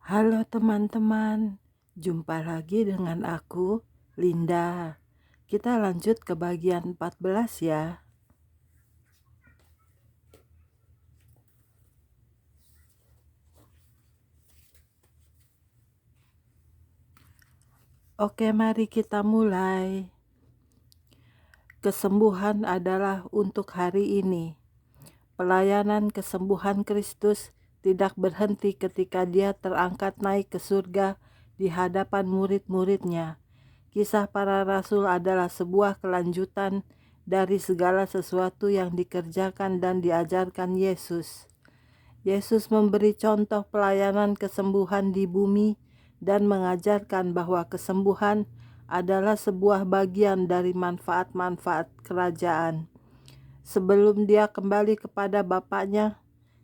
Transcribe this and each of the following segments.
Halo teman-teman, jumpa lagi dengan aku, Linda. Kita lanjut ke bagian 14 ya. Oke, mari kita mulai. Kesembuhan adalah untuk hari ini. Pelayanan kesembuhan Kristus tidak berhenti ketika dia terangkat naik ke surga di hadapan murid-muridnya. Kisah para rasul adalah sebuah kelanjutan dari segala sesuatu yang dikerjakan dan diajarkan Yesus. Yesus memberi contoh pelayanan kesembuhan di bumi dan mengajarkan bahwa kesembuhan adalah sebuah bagian dari manfaat-manfaat kerajaan. Sebelum dia kembali kepada Bapaknya,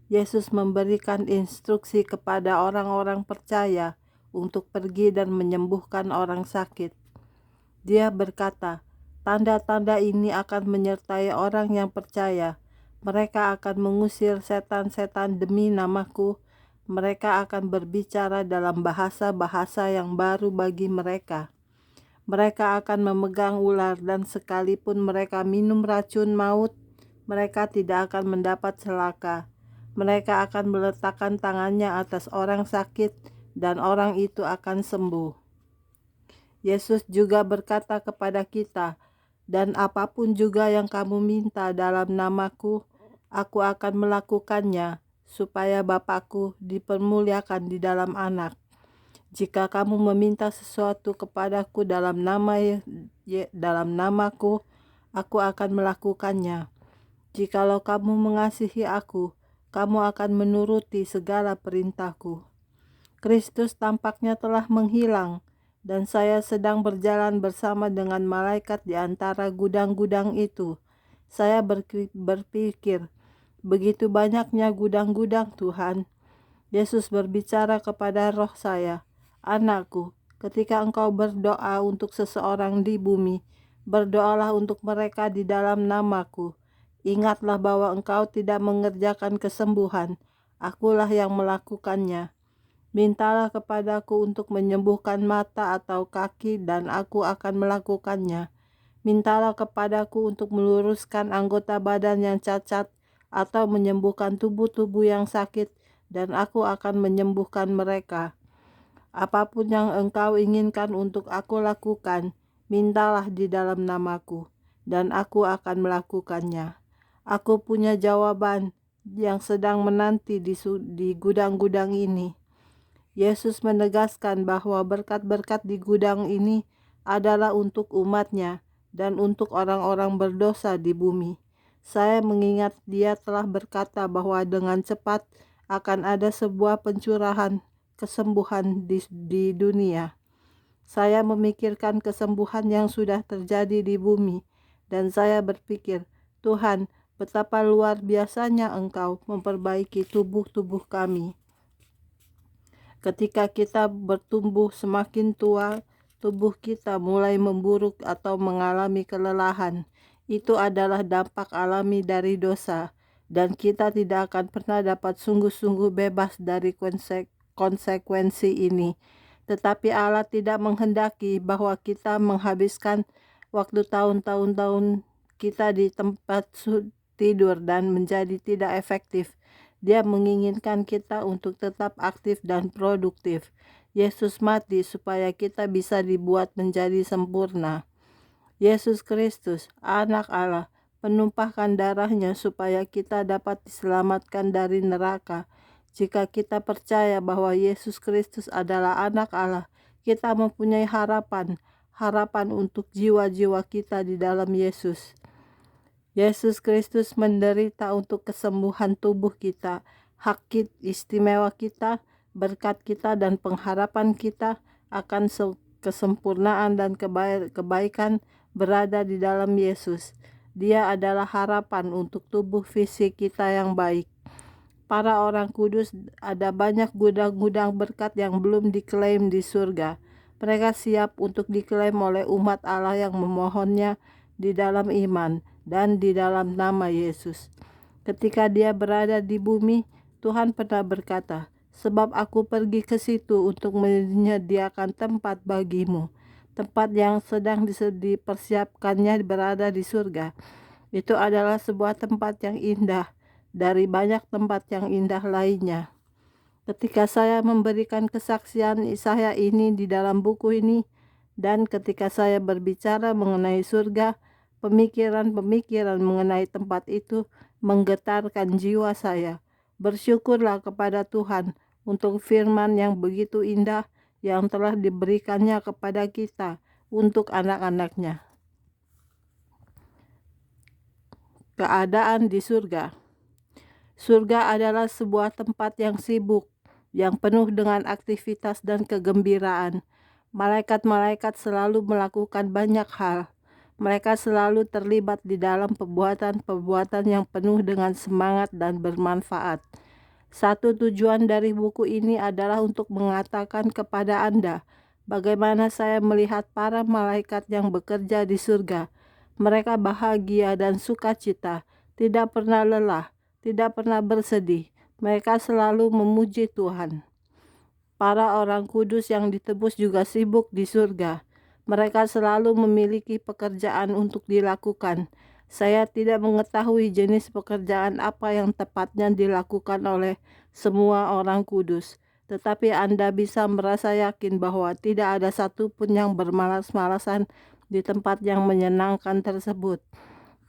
Yesus memberikan instruksi kepada orang-orang percaya untuk pergi dan menyembuhkan orang sakit. Dia berkata, "Tanda-tanda ini akan menyertai orang yang percaya. Mereka akan mengusir setan-setan demi namaku. Mereka akan berbicara dalam bahasa-bahasa yang baru bagi mereka. Mereka akan memegang ular dan sekalipun mereka minum racun maut, mereka tidak akan mendapat celaka. Mereka akan meletakkan tangannya atas orang sakit dan orang itu akan sembuh." Yesus juga berkata kepada kita, "Dan apapun juga yang kamu minta dalam namaku, aku akan melakukannya, supaya Bapakku dipermuliakan di dalam Anak. Jika kamu meminta sesuatu kepadaku dalam namaku, aku akan melakukannya. Jikalau kamu mengasihi aku, kamu akan menuruti segala perintahku." Kristus tampaknya telah menghilang, dan saya sedang berjalan bersama dengan malaikat di antara gudang-gudang itu. Saya berpikir, begitu banyaknya gudang-gudang Tuhan. Yesus berbicara kepada roh saya, "Anakku, ketika engkau berdoa untuk seseorang di bumi, berdoalah untuk mereka di dalam namaku. Ingatlah bahwa engkau tidak mengerjakan kesembuhan, akulah yang melakukannya. Mintalah kepadaku untuk menyembuhkan mata atau kaki dan aku akan melakukannya. Mintalah kepadaku untuk meluruskan anggota badan yang cacat atau menyembuhkan tubuh-tubuh yang sakit dan aku akan menyembuhkan mereka. Apapun yang engkau inginkan untuk aku lakukan, mintalah di dalam namaku dan aku akan melakukannya." Aku punya jawaban yang sedang menanti di gudang-gudang ini. Yesus menegaskan bahwa berkat-berkat di gudang ini adalah untuk umatnya dan untuk orang-orang berdosa di bumi. Saya mengingat dia telah berkata bahwa dengan cepat akan ada sebuah pencurahan kesembuhan di dunia. Saya memikirkan kesembuhan yang sudah terjadi di bumi, dan saya berpikir, Tuhan, betapa luar biasanya Engkau memperbaiki tubuh-tubuh kami. Ketika kita bertumbuh semakin tua, tubuh kita mulai memburuk atau mengalami kelelahan. Itu adalah dampak alami dari dosa, dan kita tidak akan pernah dapat sungguh-sungguh bebas dari konsekuensi ini. Tetapi Allah tidak menghendaki bahwa kita menghabiskan waktu tahun-tahun kita di tempat tidur dan menjadi tidak efektif. Dia menginginkan kita untuk tetap aktif dan produktif. Yesus mati supaya kita bisa dibuat menjadi sempurna. Yesus Kristus, Anak Allah, menumpahkan darahnya supaya kita dapat diselamatkan dari neraka. Jika kita percaya bahwa Yesus Kristus adalah Anak Allah, kita mempunyai harapan untuk jiwa-jiwa kita di dalam Yesus. Yesus Kristus menderita untuk kesembuhan tubuh kita, hak istimewa kita, berkat kita, dan pengharapan kita akan kesempurnaan dan kebaikan berada di dalam Yesus. Dia adalah harapan untuk tubuh fisik kita yang baik. Para orang kudus, ada banyak gudang-gudang berkat yang belum diklaim di surga. Mereka siap untuk diklaim oleh umat Allah yang memohonnya di dalam iman dan di dalam nama Yesus. Ketika dia berada di bumi, Tuhan pernah berkata, sebab aku pergi ke situ untuk menyediakan tempat bagimu. Tempat yang sedang dipersiapkannya berada di surga. Itu adalah sebuah tempat yang indah dari banyak tempat yang indah lainnya. Ketika saya memberikan kesaksian saya ini di dalam buku ini, dan ketika saya berbicara mengenai surga, pemikiran-pemikiran mengenai tempat itu menggetarkan jiwa saya. Bersyukurlah kepada Tuhan untuk firman yang begitu indah yang telah diberikannya kepada kita untuk anak-anaknya. Keadaan di surga. Surga adalah sebuah tempat yang sibuk, yang penuh dengan aktivitas dan kegembiraan. Malaikat-malaikat selalu melakukan banyak hal. Mereka selalu terlibat di dalam perbuatan-perbuatan yang penuh dengan semangat dan bermanfaat. Satu tujuan dari buku ini adalah untuk mengatakan kepada Anda bagaimana saya melihat para malaikat yang bekerja di surga. Mereka bahagia dan sukacita, tidak pernah lelah, tidak pernah bersedih. Mereka selalu memuji Tuhan. Para orang kudus yang ditebus juga sibuk di surga. Mereka selalu memiliki pekerjaan untuk dilakukan. Saya tidak mengetahui jenis pekerjaan apa yang tepatnya dilakukan oleh semua orang kudus. Tetapi Anda bisa merasa yakin bahwa tidak ada satupun yang bermalas-malasan di tempat yang menyenangkan tersebut.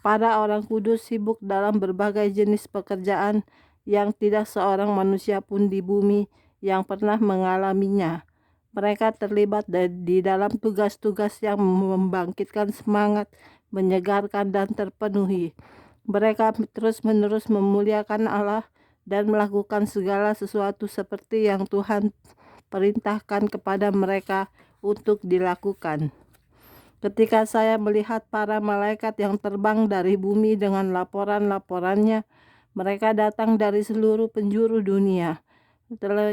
Para orang kudus sibuk dalam berbagai jenis pekerjaan yang tidak seorang manusia pun di bumi yang pernah mengalaminya. Mereka terlibat di dalam tugas-tugas yang membangkitkan semangat, menyegarkan dan terpenuhi. Mereka terus-menerus memuliakan Allah dan melakukan segala sesuatu seperti yang Tuhan perintahkan kepada mereka untuk dilakukan. Ketika saya melihat para malaikat yang terbang dari bumi dengan laporan-laporannya, mereka datang dari seluruh penjuru dunia.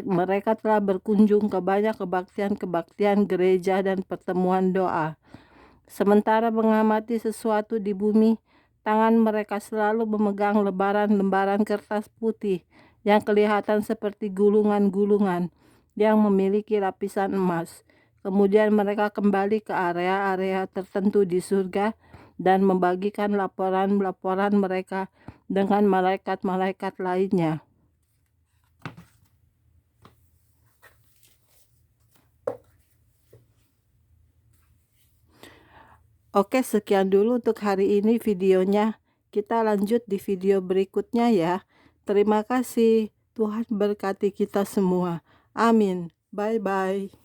Mereka telah berkunjung ke banyak kebaktian-kebaktian gereja dan pertemuan doa. Sementara mengamati sesuatu di bumi, tangan mereka selalu memegang lembaran-lembaran kertas putih yang kelihatan seperti gulungan-gulungan yang memiliki lapisan emas. Kemudian mereka kembali ke area-area tertentu di surga dan membagikan laporan-laporan mereka dengan malaikat-malaikat lainnya. Oke, sekian dulu untuk hari ini videonya. Kita lanjut di video berikutnya ya. Terima kasih. Tuhan berkati kita semua. Amin. Bye-bye.